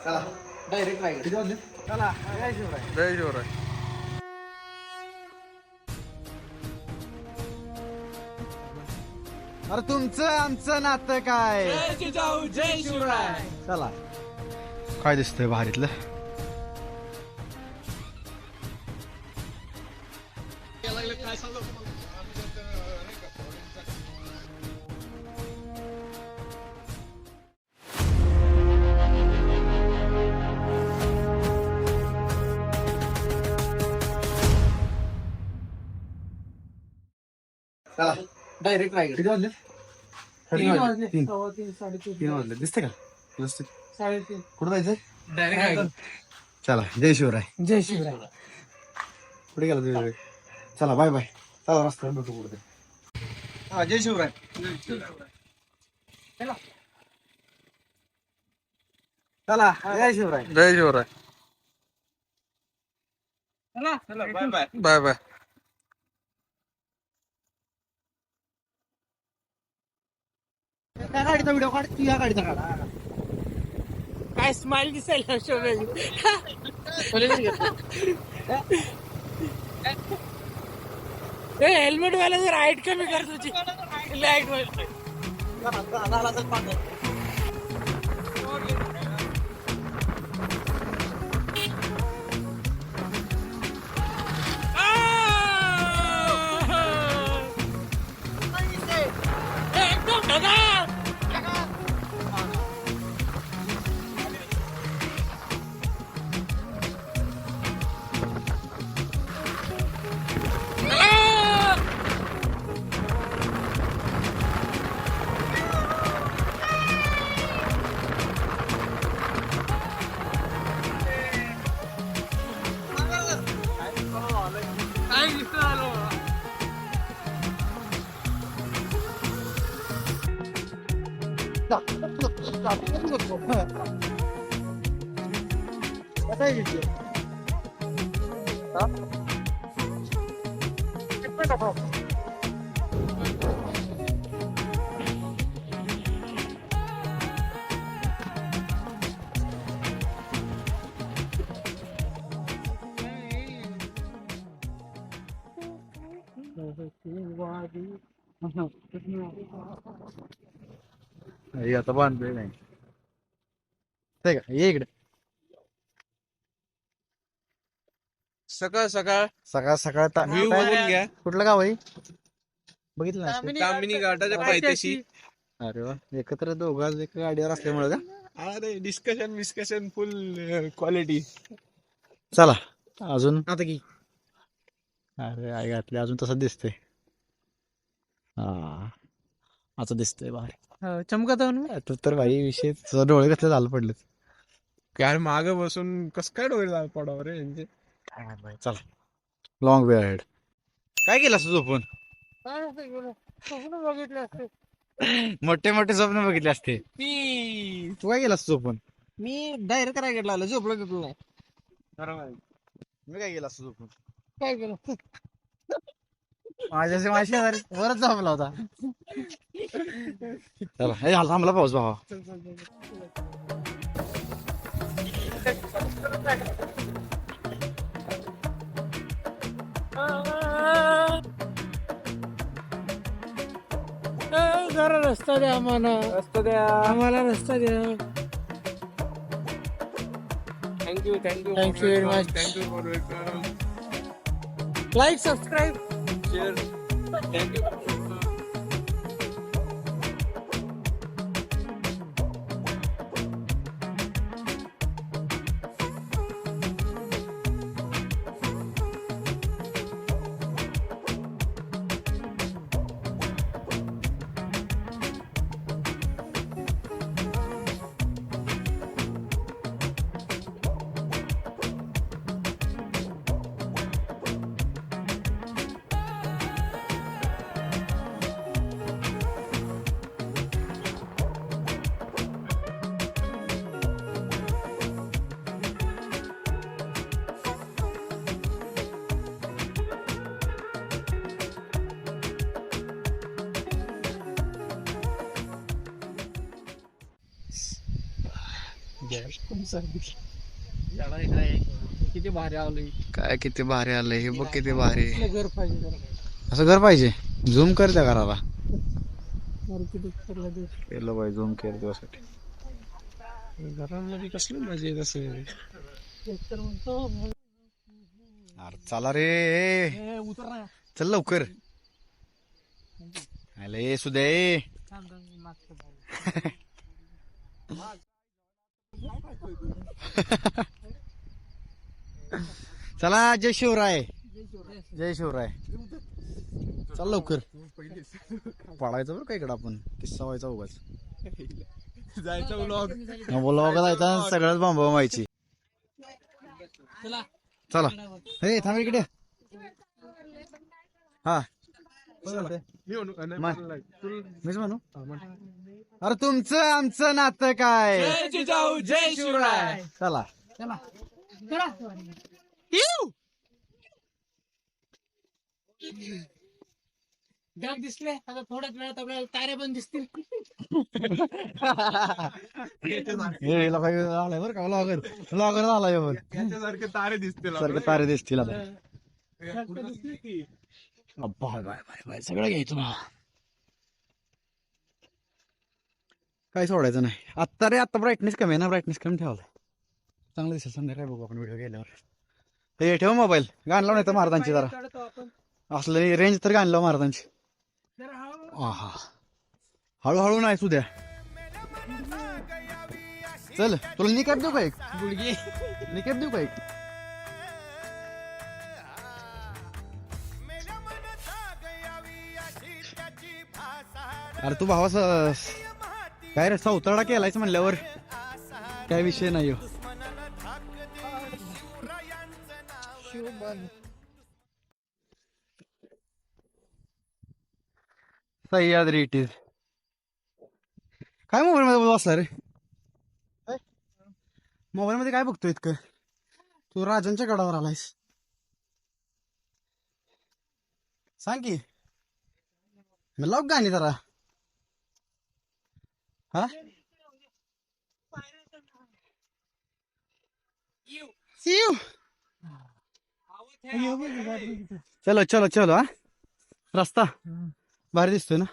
चला direct ride किती वाजले? चला जय शिवराय. जय शिवराय. अरे तुमचं आमचं नातं काय? जय शिवराय. चला काय दिसतंय भारीतलं? चला डायरेक्ट राईड किती वाजले? 3 वाजले. तीन 3:30 तीन वाजले. दिसते का व्यवस्थित? 3:30 कुठं जायचंय? डायरेक्ट. चला जय शिवराय. जय शिवराय. कुठे गेला तुम्ही? चला बाय बाय. चला रस्त्यावर भेटू कुठे. हा जय शिवराय. चला जय शिवराय. जय शिवराय. चला बाय बाय. Bye bye. त्या गाडीचा व्हिडिओ काढ, तू या गाडीचा काढ. काय स्माइल दिसायला शोभेल. हेल्मेट वाला जर हाईट कमी कर तुझी लाईट वर. एकदम ढगा. हे आता बांधले नाही ते का ये इकडे. सकाळ सकाळ सकाळ सकाळ व्ह्यू बघून घ्या. कुठलं गाव आहे बघितलं ना? तामिनी घाटाच्या पायथ्याशी. अरे वा एकत्र दोघं एका गाडीवर असल्यामुळे का? अरे डिस्कशन फुल क्वालिटी. चला अजून आता की अरे आई घातली अजून तसं दिसतंय. हा आता दिसतंय बाहेर. चमकत आता तर भाई विषय तुझं डोळे कसले झालं पडले. काय माग बसून कस काय डोळे पडावं रे यांचे. चला लॉंग वे अहेड. काय केलं असं झोपून? बघितलं असते. मोठे मोठे स्वप्न बघितले असते. ती तू काय केलं असं झोपून? मी डायरेक्ट रायगड लावला. झोपलो बिपलो नाही. मी काय केलं असं झोपून? काय केलं? माझ्या शेजारी वरच झोपला होता. चला हे झालं थांबला पाऊस भावा. जरा रस्ता द्या आम्हाला. रस्ता द्या आम्हाला. रस्ता द्या. Thank you Thank you very much. Thank you for welcome. Like subscribe. Share. Thank you. किती भारी आलोय. काय किती भारी आलंय हे बघ किती भारी. घर पाहिजे जरा. असं घर पाहिजे. झूम कर त्या घराला. आर्किटेक्चरला दे. केलं पाहिजे झूम केलं तुझ्यासाठी. घरांमध्ये कसली मजा येत असेल. तर म्हणतो अरे चला रे. उतर ना. चल लवकर. अरे सुदे. चला जय शिवराय. जय शिवराय. चल लवकर. पडायचं बरं का इकडं आपण. किस्सा व्हायचा उगाच. जायचं ब्लॉग. ब्लॉग जायचा सगळ्याच बांबा व्हायची. चला हे थांब इकडे. हा मीच म्हणू. अरे तुमचं आमचं नातं काय. जय शिवराय. चला ढग दिसले आता थोड्याच वेळात आपल्याला तारे पण दिसतील. आलाय बरं का ब्लॉगर. ब्लॉगर झालाय सारखे तारे दिसतील. सारखे तारे दिसतील आता. सगळं घ्यायचं ना. काही सोडायचं नाही. आत्ता रे आत्ता ब्राईटनेस कमी आहे ना. ब्राईटनेस कमी ठेवलाय. चांगलं दिसेल संध्याकाळी बघू आपण व्हिडिओ गेल्यावर. हे ठेव मोबाईल. गाण लावून येतं महाराजांची जरा. असलं रेंज तर गाण लाव महाराजांची. हा हळूहळू नाही सुद्या. चल तुला निकॅप देऊ का एक. गुडघे निकॅप देऊ का एक. अरे तू भावास काय रे सौतरडा केलायच म्हणल्यावर काय विषय नाही हो. Sahyadri it is. काय मोबाईल मध्ये बसला रे. मोबाईल मध्ये काय बघतोय इतकं. तू राजांच्या गडावर आलायस. सांग की लाव गाणी जरा. हा चलो चलो चलो. हा रस्ता भारी दिसतोय ना.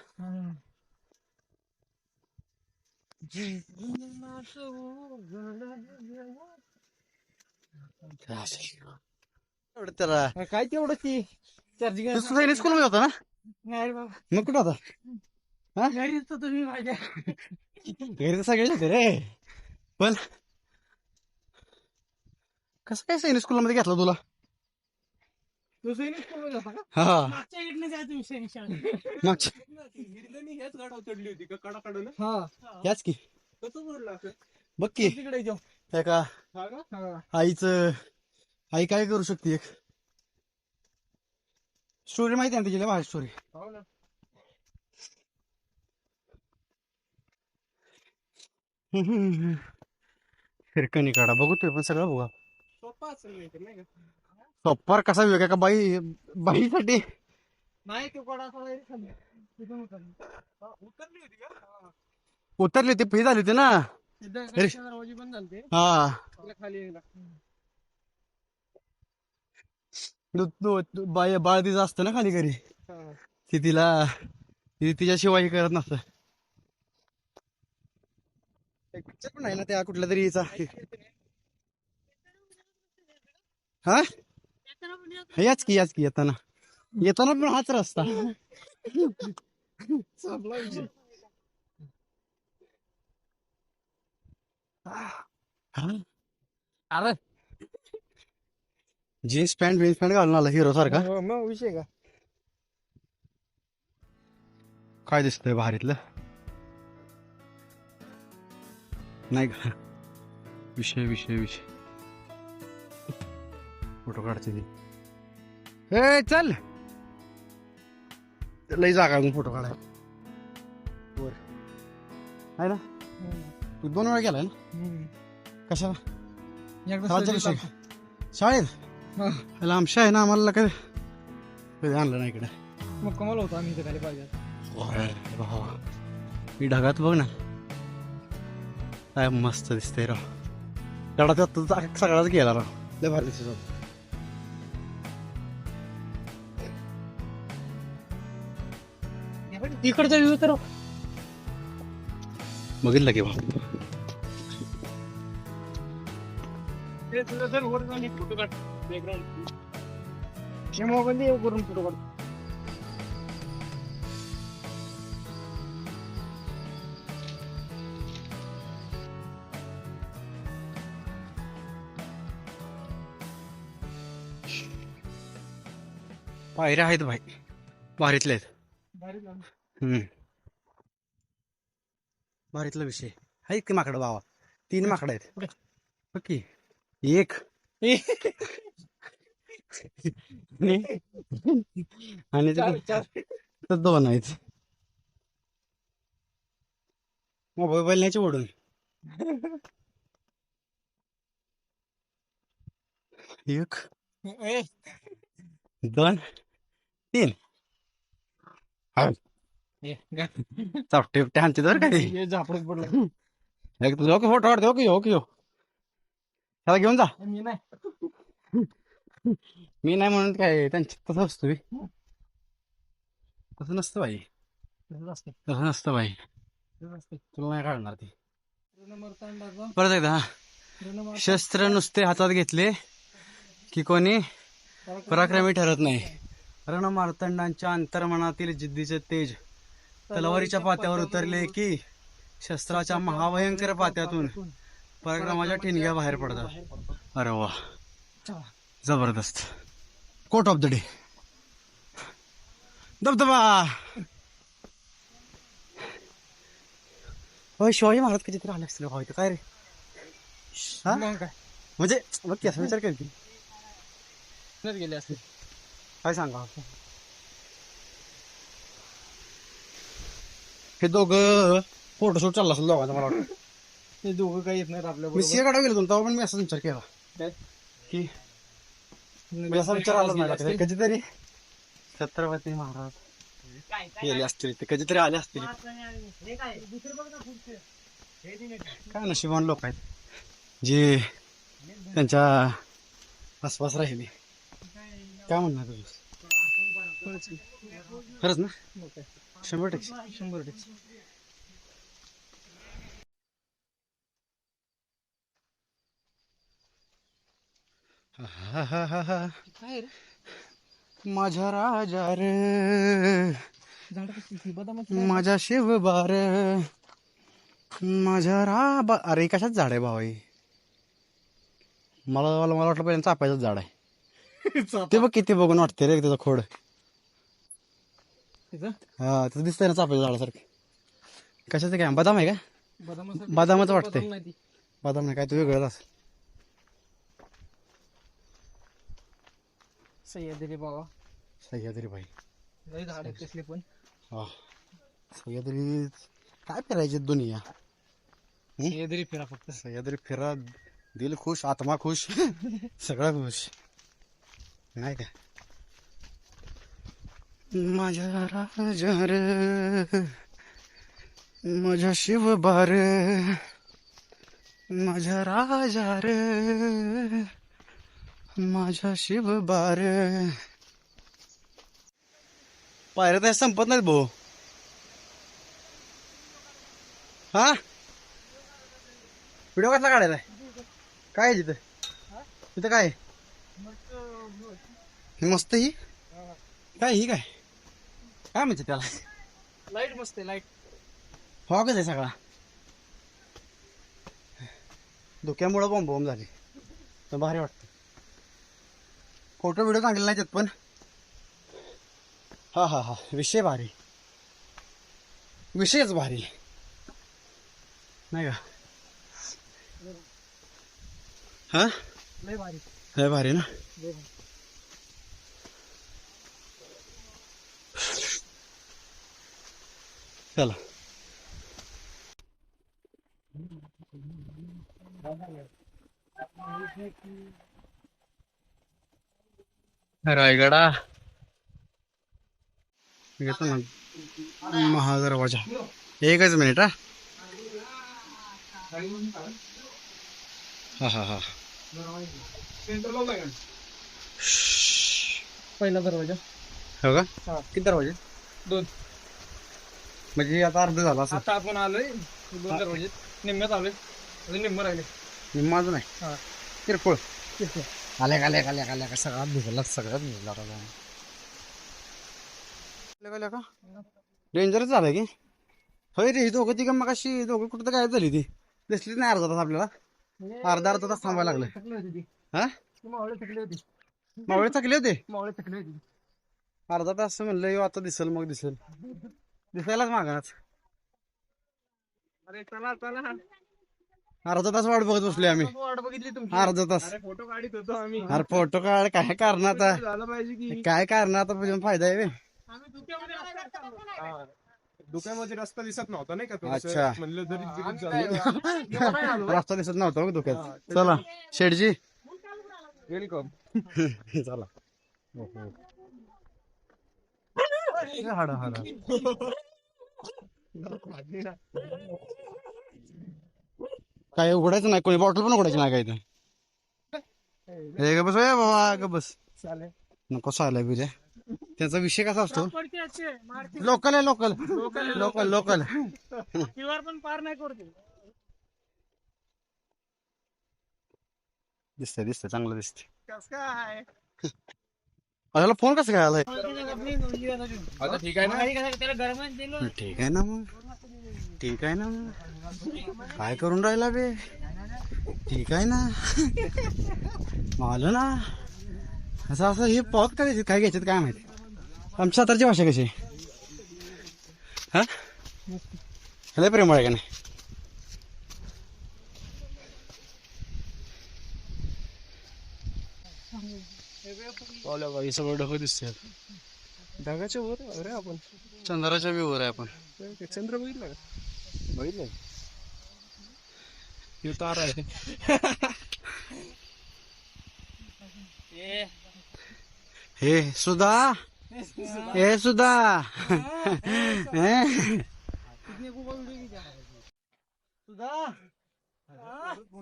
त्याला काय तेवढं ती चार्जिंग. सैनिक स्कूल मध्ये होता ना. नाही बाबा. मग कुठं होता. हा घरीच तर तुम्ही माझ्या. घरी तर सगळेच होते रे. पण कसं काय सैनिक स्कूल मध्ये घेतला तुला. तू सैनिक स्कूल मध्ये होता का. हा मागच्या इकडनं जायचं विषय निशाण. मागच्या हेच गाडावर चढली होती का कडा कडून. हा याच की कसं जोडलं असं. बघ की. तिकडे जाऊ. त्या का हा का. आईचं आई काय करू शकते. एक स्टोरी माहिती आहे ना तिची. माझी स्टोरी. हो ना. फिरकणी काढा बघू ते पण सगळं बघा. सोपा असेल नाही का. सप्पार कसा वेगळा का बाई. बाईसाठी नाही तो कडा उतरली होती का. उतरली होती. फी झाली होती ना. दरवाजे पण झालते. हा खाली यायला. बाळ तिचं असतं ना खाली घरी. ती तिच्याशिवाय हे करत नसतं. एक पिक्चर पण आहे ना त्या कुठल्या तरी हिचा. हा याच की येताना पण हाच रस्ता. अरे जीन्स पॅन्ट घालून आला हिरो सारखा. मग विषय का. काय दिसतंय भारीतलं नाही का. विषय फोटो काढते ती. ए चल लई जागा फोटो काढाय. वर आहे ना. तू 2 वेळा गेलाय ना. कशाला विषय शाळेत लांबशा आहे ना. आम्हाला कधी आणलं नाही इकडे. मग कमाल होतो आम्ही इथे खाली पाहिजे. मी ढगात बघ ना काय मस्त दिसतंय राव. तेवढा तो सगळाच गेला राव लय भारी दिसत होता. इकडचा व्ह्यू तर बघितलं की भाऊ फोटो काढ बॅकग्राऊंड मोबाईल करून फोटो काढ. पायऱ्या आहेत भाई भारीतले आहेत. भारीतला विषय आहेत की माकडं बाबा 3 माकडं आहेत ओके एक आणि ते 2 आहेत. मोबाईल न्यायचे ओढून 1 2 3 चापटे बिपटे हाणते बरं का ते. झापडच पडलं. एक तुझा फोटो काढते ओके ओके त्याला घेऊन जा. मी नाही मी नाही म्हणून काय त्यांची तसं असतो बे. तसं नसतं बाई तसं नसतं बाई तुला नाही काढणार ती. परत एकदा हा शस्त्र नुसते हातात घेतले की कोणी पराक्रमी ठरत नाही. रणमार्तंडांच्या अंतर्मनातील जिद्दीचे तेज तलवारीच्या पात्यावर उतरले की शस्त्राच्या महाभयंकर पात्यातून पराक्रमाच्या ठिणग्या बाहेर पडतात. अरे वा जबरदस्त. कोट ऑफ द डे धबधबा. होय शिवाजी महाराज कधीतरी आले असतील भाऊ इथं काय रे. हा म्हणजे बघ की असं विचार केली गेले असते काय सांगा. हे दोघं फोटोशूट चालला असेल दोघांचा मला वाटतं. हे दोघं काही येत नाहीत आपल्या मी सिंह काढा गेलो तेव्हा पण मी असा विचार केला की म्हणजे असा विचार आला नाही कधीतरी छत्रपती महाराज गेले असतील ते कधीतरी आले असतील. काय नशिबान लोक आहेत जे त्यांच्या आसपास राहिले. काय म्हणणार तुम्ही खरंच ना 100%. माझ्या राजा रे माझ्या शिवबार माझ्या अरे कशाच झाड आहे भाऊ. मला मला मला वाटलं पहिल्यांदा चापायचंच झाड आहे. ते बघ किती बघून वाटते रे त्याचा खोड. हा तसं दिसतंय ना चापायचं झाडासारखं. कशाचं काय बदाम आहे का. बदामच वाटतंय. बदाम नाही काय तू वेगळंच असेल. सह्याद्री बाबा सह्याद्री भाई लय झाड आहेत तसले पण. हा सह्याद्री काय फिरायची दुनिया. सह्याद्री फिरा फक्त. सह्याद्री फिरा दिल खुश आत्मा खुश सगळं खुश नाही का. माझ्या राजा रे माझ्या शिवबार माझ्या राजा रे माझ्या शिवबार. पायऱ्या तर संपत नाहीत भाऊ. हा व्हिडिओ कसला काढायला काय आहे तिथं. तिथं काय हे मस्त ही काय ही काय काय म्हणते त्याला. लाईट मस्त आहे लाईट. फॉगच आहे सगळा. धुक्यामुळं बॉम्ब बॉम्ब झाली तर भारी वाटतं. फोटो व्हिडिओ काढलेला नाही त्यात पण हा हा हा विषय भारी विषयच भारी नाही का. हा लय भारी लय भारी ना. लय भारी. चला रायगडा घेतो ना महादरवाजा. एकच मिनिट हा हा हा सेंटर लावला का पहिला दरवाजा हो का हा किती दरवाजे 2 म्हणजे आता अर्ध झाला असं आता आपण आलोय 2 दरवाजे निम्म्यात आलोय अजून निम्म राहिले माझं नाही हा किरकोळ किती आल्या सगळ्यात भिजला सगळ्यात भिजला का डेंजरच झालं की होय रे ही दोघं ती मग अशी दोघं कुठं तर गायब झाली ती दिसलीच नाही अर्धा तास आपल्याला अर्धा तास थांबायला लागलं थकली होती ती हा मावळे थकली होती मावळे थकले होते मावळे थकली होती अर्धा तास म्हणलं ह्यो आता दिसल मग दिसल दिसायलाच मागाच अरे चला चला अर्धा तास वाट बघत बसलोय आम्ही वाट बघितली तुमची अर्धा तास अरे फोटो काढत होतो आम्ही अरे फोटो काढ काय कारण आता झालं पाहिजे की काय कारण आता पासून फायदा आहे बे? आम्ही धुक्यामध्ये रस्ता दिसत नव्हता नाही का अच्छा. म्हणलं जरी रस्ता दिसत नव्हता बघ धोक्यात चला शेठजी वेलकम चला हाडा हाडा काय उघडायचं नाही कोणी बॉटल पण उघडायची नाही काय इथं हे ग बस ए बाबा ग बस चालेल नको चालय बिरे त्याचा विषय कसा असतो लोकल आहे लोकल लोकल लोकल पण पार नाही करते दिसतंय दिसतंय चांगलं दिसतंय कस काय त्याला फोन कसं काय आलाय आता ठीक आहे ना त्याला गरम दिलो ठीक आहे ना मग ठीक आहे ना मग काय करून राहिला बे ठीक आहे ना माल ना असं असं हे पॉत करायचे काय घ्यायचे काय माहिती आमच्या सातारची भाषा कशी हा ह्याला प्रेम आहे का नाही सगळं ढगं दिसते ढगाच्या वर अरे आपण चंद्राच्या व्यूवर आहे आपण चंद्र बघितलं का बघितलं हे तार आहे हे सुधा हे सुधा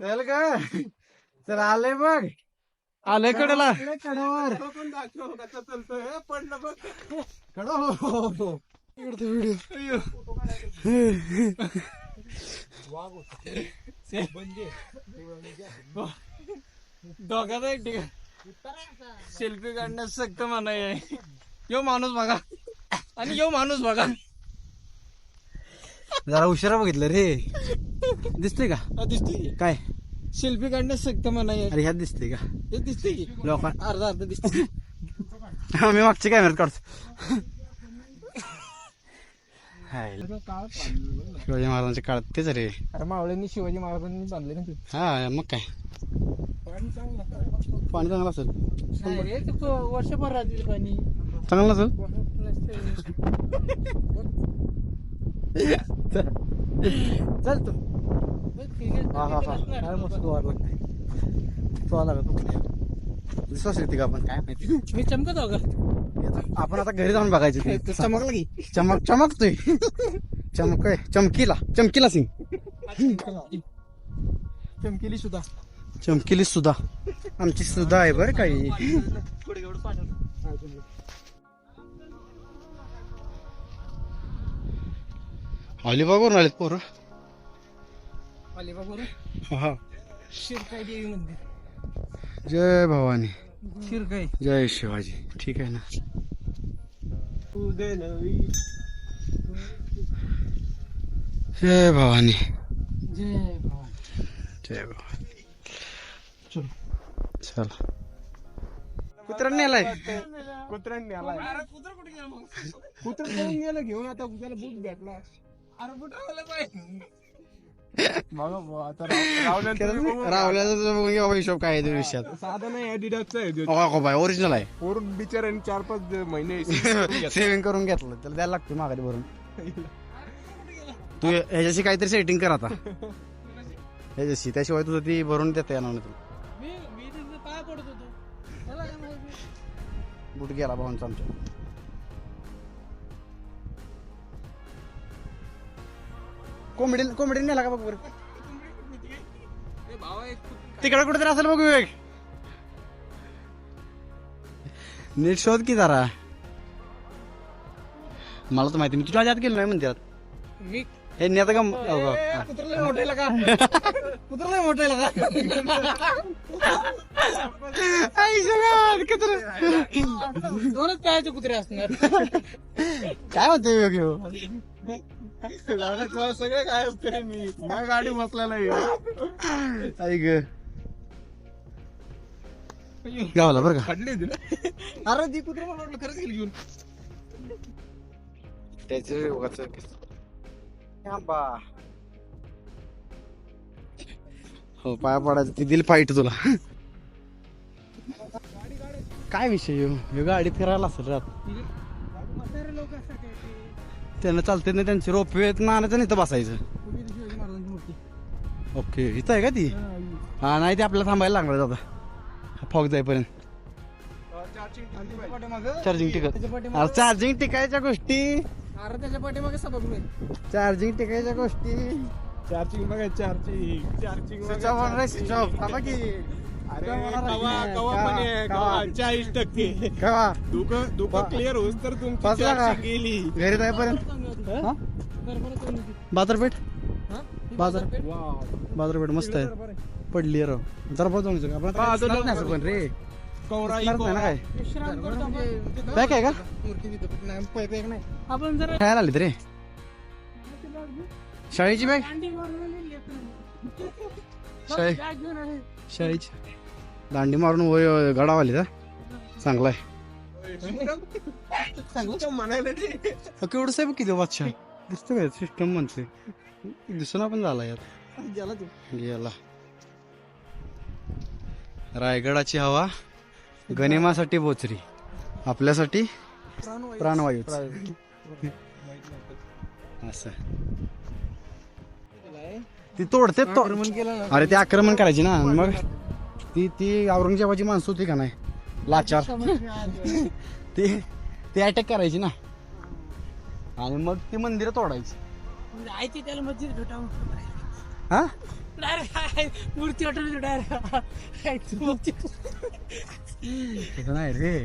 चल का चल आले बघ आले कडेला कडावर पडलं बघ कडो व्हिडिओ दोघाचा एक ठिकाण सेल्फी काढण्यास सक्त मनाई आहे यो माणूस बघा आणि यो माणूस बघा जरा उशिरा बघितलं रे दिसतंय का दिसतोय काय सेल्फी काढण्यास सक्त मनाई आहे अरे ह्यात दिसतंय का हे दिसतंय की लोक अर्धा अर्धा दिसतंय आम्ही मागची कॅमेऱ्यात काढतो शिवाजी महाराजांच्या काळात तेच रे अरे मावळ्यांनी शिवाजी महाराजांनी बांधले ना ते हा मग काय पाणी चांगलं असेल वर्षभर राहतील पाणी चांगलं असेल चल तू काय मस्त विश्वास येते का आपण काय माहिती मी चमकत हो का आपण आता घरी जाऊन बघायचे ते चमकला की चमकतोय चमकीला सिंग चमकेली सुद्धा चमकीली सुद्धा आमची सुद्धा आहे बरं काही अलिबागवरून आलेत पोरं अलिबागवरून हा शिरकाई देवी मंदिर जय भवानी शिरकाई जय शिवाजी ठीक आहे ना जय भवानी जय भवानी जय भवानी चलो चल कुत्र्याने आलाय कुत्र्यांनी आलाय कुत्र पळून गेलं घेऊन आता त्याला बूट भेटला अरे बूट आलं पाहिजे बघा आता रावल्याचा हिशोब काय आहे विषयात साधा नाही ऍडिडासचा आहे बाय ओरिजिनल आहे वरून बिचाऱ्याने 4-5 महिने सेव्हिंग करून घेतलं त्याला द्यायला लागते माघारी भरून तू ह्याच्याशी काहीतरी सेटिंग कर आता ह्याच्याशी त्याशिवाय तुझं ती भरून देता येणार नाही तुला पाय पडत होतो बुट गेला भावांचा आमच्या कोंबडी नेला का बघ बरं भावा एक तिकडे कुठेतरी असेल बघ विवेक. नीट शोध की जरा. मला तर माहिती मी तुझ्या आत गेलो नाही म्हणतात मी हे नाही आता का कुत्रले मोठे लगा कुत्रले मोठे लगा दोनच पायाचे कुत्रे असणार. काय म्हणते विवेक ह्यो? सगळे काय करेन मी माझ्या गाडी बसलेला आहे. ऐक गावाला बरं का. काढले अरे ती कुत्र मला वाटलं खरंच गेली घेऊन. हो पाया पडायचं ती दिली फाईट तुला. काय विषय ह्यो गाडीत फिरायला असेल रात म्हातारे लोक असतात ते. त्यांना चालते नाही त्यांचे रोपवे मानायचं नाही तर बसायचं. शिवाजी महाराजांची मूर्ती. ओके इथं आहे का ती हा नाही ते आपल्याला थांबायला लागणार आता फॉग जाईपर्यंत. चार्जिंग टिकत अरे चार्जिंग टिकायच्या गोष्टी अरे त्याच्या पाठीमागे सबक नाही. चार्जिंग टिकायच्या गोष्टी चार्जिंग बघा चार्जिंग स्विच ऑफ होणार आहे स्विच ऑफ थांबा की अरे कवा 40% कवा दुःख क्लिअर होस तर तुमची बसला का? चार्जिंग गेली. घरी जाईपर्यंत बाजारपेठ बाजारपेठ मस्त आहे पडली राव जरा बघ जाऊन आपण पण रे करत नाही ना काय बॅक आहे का आपण जरा खेळायला आलीत रे शाळेची बॅग शाळेची दांडी मारून वय गडावाली का चांगला आहे म्हणायला केवढं साहेब किती बादशाह दिसतो काय सिस्टम म्हणते दिसून पण झाला यार गेला रायगडाची हवा गनिमासाठी बोचरी आपल्यासाठी प्राणवायू असं ती तोडते तो अरे ते आक्रमण करायची ना मग ती औरंगजेबाची माणसं होती का नाही लाचार ती अटॅक करायची ना आणि मग ती मंदिरं तोडायची आयची त्याला मस्जिद भेटावं हा डायरेक्ट मूर्ती वाटवली डायरेक्ट तसं नाही रे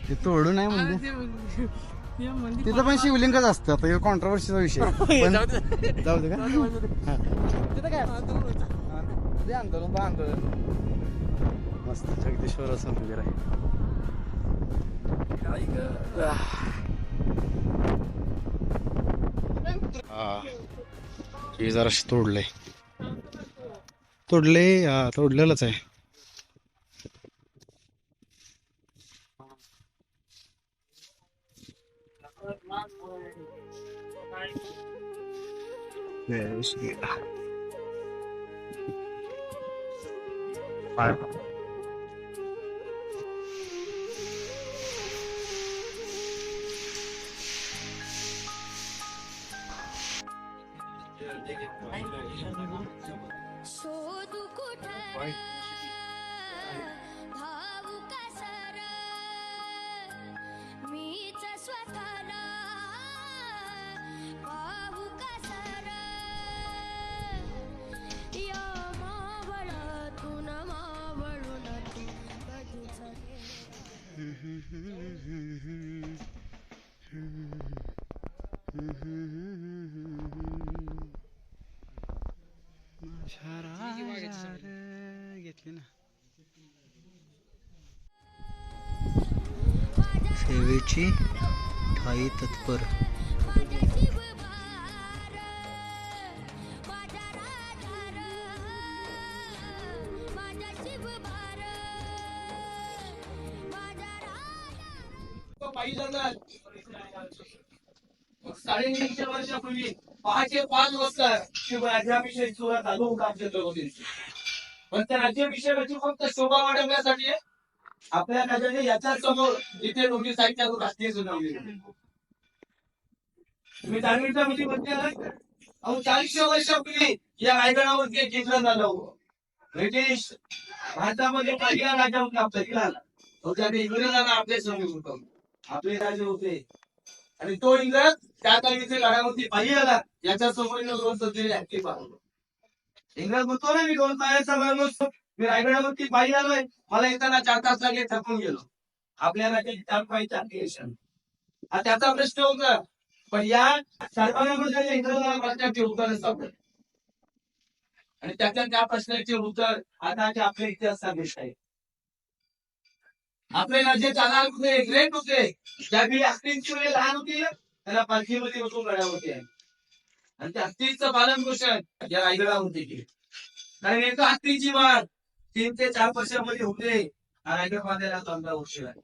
ते तोडू नाही म्हणजे तिथं पण शिवलिंगच असतं आता कॉन्ट्रोवर्सीचा विषय पण जाऊ दे का तिथं काय आंदोलन मस्त जगदीश्वराचं मंदिर आहे हे जराशी तोडले हा तोडलेलंच आहे शोधू कुठं भावुक सर मीच स्वतःला भावुक सर या मावळातून मावळून तू कधीच घेतली ना सेवेची ठाई तत्पर माझ्या शिवभार माझ्या राधार माझ्या शिवभार माझ्या राधा पाहिलं 350 वर्षापूर्वी पहाटे 5 वाजता राज्याभिषेक सोहळा चालू होता आमच्या जगोदीरची. पण त्या राज्याभिषेकाची फक्त शोभा वाढवण्यासाठी आपल्या राजाने याच्या समोर इथे नोटीस साहित्यातून राष्ट्रीय सुनावली. तुम्ही धार्मिकतामध्ये म्हणते ना अहो 400 वर्षापूर्वी या रायगडावरती एक चित्र झालं होतं. ब्रिटिश भारतामध्ये पहिला राजा होता आपला इंग्रज. तो त्याने इंग्रजांना आपले समोर होतो आपले राजे होते आणि तो इंग्रज त्या काळीचे लढावरती पाहिजे आला याच्या समोर दोन सत्तेने ऍक्टिव्ह पाहतो. इंग्रज म्हणतो ना मी 2 पायाचा माणूस मी रायगडावरती पायी आलोय, मला येताना 4 तास लागले, थकून गेलो. आपल्याला ते पायी स्टेशन हा त्याचा प्रश्न होता. पण या सर्वांमध्ये इंग्रजांना प्रश्नाचे उत्तर सापडले आणि त्या प्रश्नाचे उत्तर आताच्या आपल्या इतिहासात दिसत आहे. आपले राज्य चालणार होते, ग्रेट होते. ज्या वेळी हत्तींची वेळ लहान होती त्याला पालखीमध्ये बसून गडावरती आहे आणि त्या हत्तीचं पालन पोषण या रायगडावरती केले. कारण एका हत्तीची वाढ 3 ते 4 वर्षामध्ये होते. हा रायगड बांधायला 15 वर्ष लागली.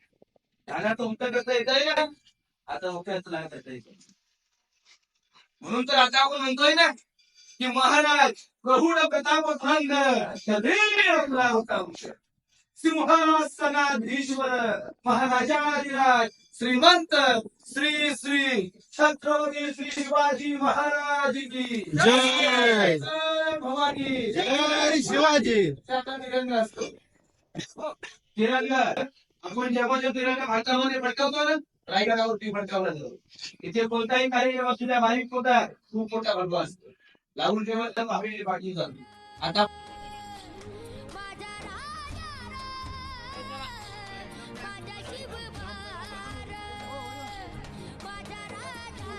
त्याला तर उत्तर करता येत आहे ना, आता उत्तर लागत येत. म्हणून तर आता आपण म्हणतोय ना की महाराज प्रौढ प्रताप खंड कधी आपला होता वंश. सिंहासनाधीश्वर महाराजाधिराज श्रीमंत श्री श्री छत्रपती श्री शिवाजी महाराज की जय. भवानी जय शिवाजी. त्याचा तिरंगा असतो. तिरंगा आपण जेव्हा जो तिरंगा भारतामध्ये फडकवतो ना, रायगडावरती फडकावला जातो. इथे कोणताही कार्यक्रम असू द्या, बारीक होता खूप मोठा भरतो असतो. लावून जेव्हा भावी बाकी जातो. आता माझ्या राजा माझ्या शिवबार माझ्या राजा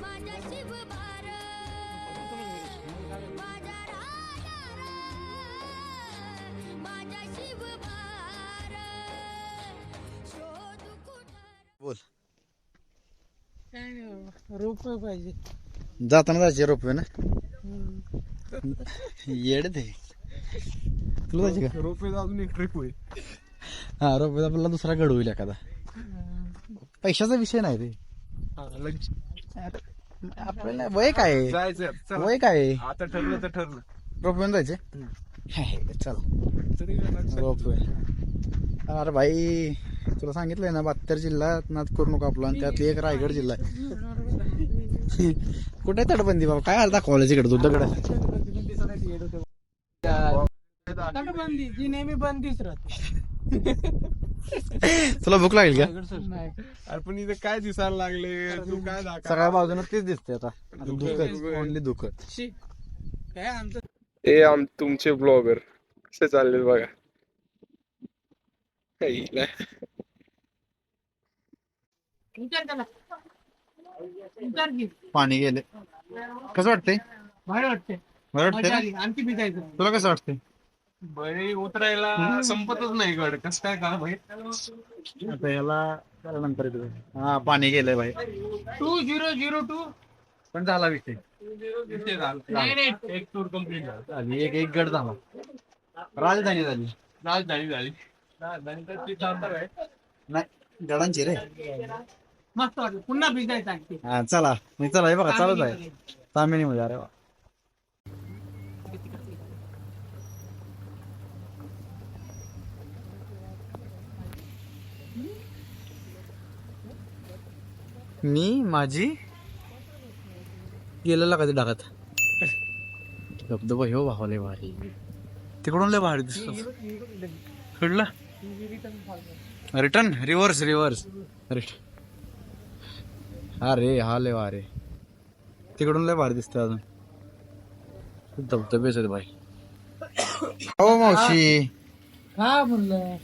माझ्या शिवबार माझ्या राजा माझ्या शिवबार शोध कुठं बोल. रोप पाहिजे. जाताना जायचे रोपवे ना, येड ते तुला जायचे का? रोपे अजून एक ट्रिप होईल. हा, रोपवे आपल्याला दुसरा गड होईल एखादा. पैशाचा विषय नाही ते. आपल्याला वय काय आहे? जायचं वय काय आहे? आता ठरलं तर ठरलं. रोपवे जायचे. चल रोपवे. अरे भाई तुला सांगितलंय ना 72 जिल्हा नाद करू नको आपला, आणि त्यातली एक रायगड जिल्हा आहे. कुठे तटबंदी बाबा, काय दाखवलं तिकडे तू दगड? तटबंदी जी नेहमी बंदीच राहते. तुला भूक लागेल का? नाही. अरे पण इथे काय दिसायला लागले, तू काय सगळ्या बाजूने तेच दिसते आता. दुखत ओनली दुखत. शी. काय आमचं तुमचे ब्लॉगर कसे चालले बघा. विचार केला. विचार की पाणी गेले. कसं वाटतंय? भारी वाटते. बरं मजा वाटतंय आली. आणखी भिजायचं. ना? तुला कसं वाटतंय? बळी उतरायला संपतच नाही गड. कसं काय का भाई? आता याला नंतर येतो. हा, पाणी गेलंय भाई. 2002 पण झाला विषय. नाही एक टूर कम्प्लीट झाली. एक गड झाला. राजधानी झाली. राजधानी झाली. राजधानी तर ती चालणार आहे. नाही, गडांची रे. मस्त वाटलं. पुन्हा भिजायचं आणखी. हा चला. मी चला, हे बघा चालूच आहे तामिनीमध्ये. अरे वा. मी माझी गेलेला कधी डागात धबधबा हो भावले भारी. तिकडून लय भारी दिसतो. कडला रिटर्न रिव्हर्स अरे हा लय भारी. तिकडून लय भारी दिसतं अजून. धबधबेच आहेत भाई. हो मावशी. हा म्हणलं.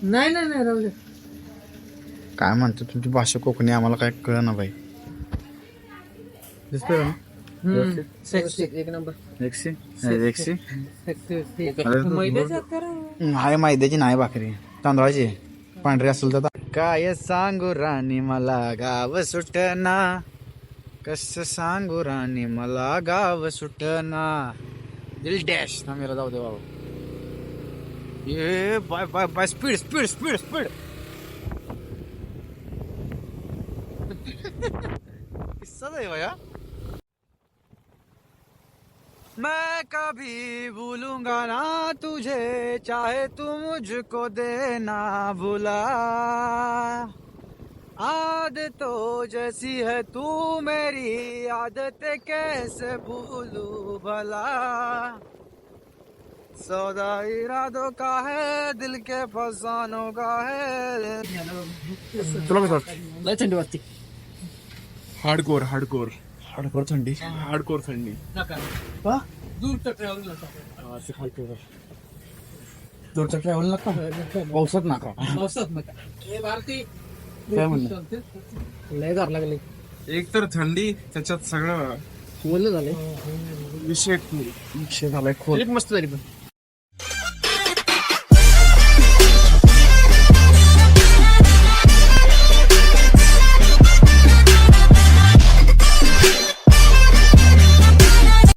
नाही राहू दे. काय म्हणतो तुमची भाषा कोकणी, आम्हाला काय कळ ना भाई. दिसतोय ना? एक नंबर. एकशे मैद्याच्या करा. नाही, मैद्याची नाही भाकरी, तांदळाची. पांढरी असेल तर काय सांगू राणी मला गाव सुटना, कस सांगू राणी मला गाव सुटना. दिल डॅश ना मेरा. जाऊ दे बाबा. ये bye bye bye. Speed speed speed speed. किस्सा है भैया. मैं कभी भूलूंगा ना तुझे, चाहे तू मुझको देना भुला. आदतों जैसी है तू मेरी, आदतें कैसे भूलूं भला. सौदा इरादों का है, दिल के फसानों का है. तुला कसं वाटतं? लय थंडी वाजते. हार्डकोर हाडकोर थंडी हार्डकोर थंडी नका हा दूरचं ट्रॅव्हल नका दूरचा ट्रॅव्हल नका पावसात नका पावसात नका हे भारती काय म्हणलं? लय गार लागले एक तर थंडी त्याच्यात सगळं बोललं झाले विषय विषय झालाय खोल मस्त तरी पण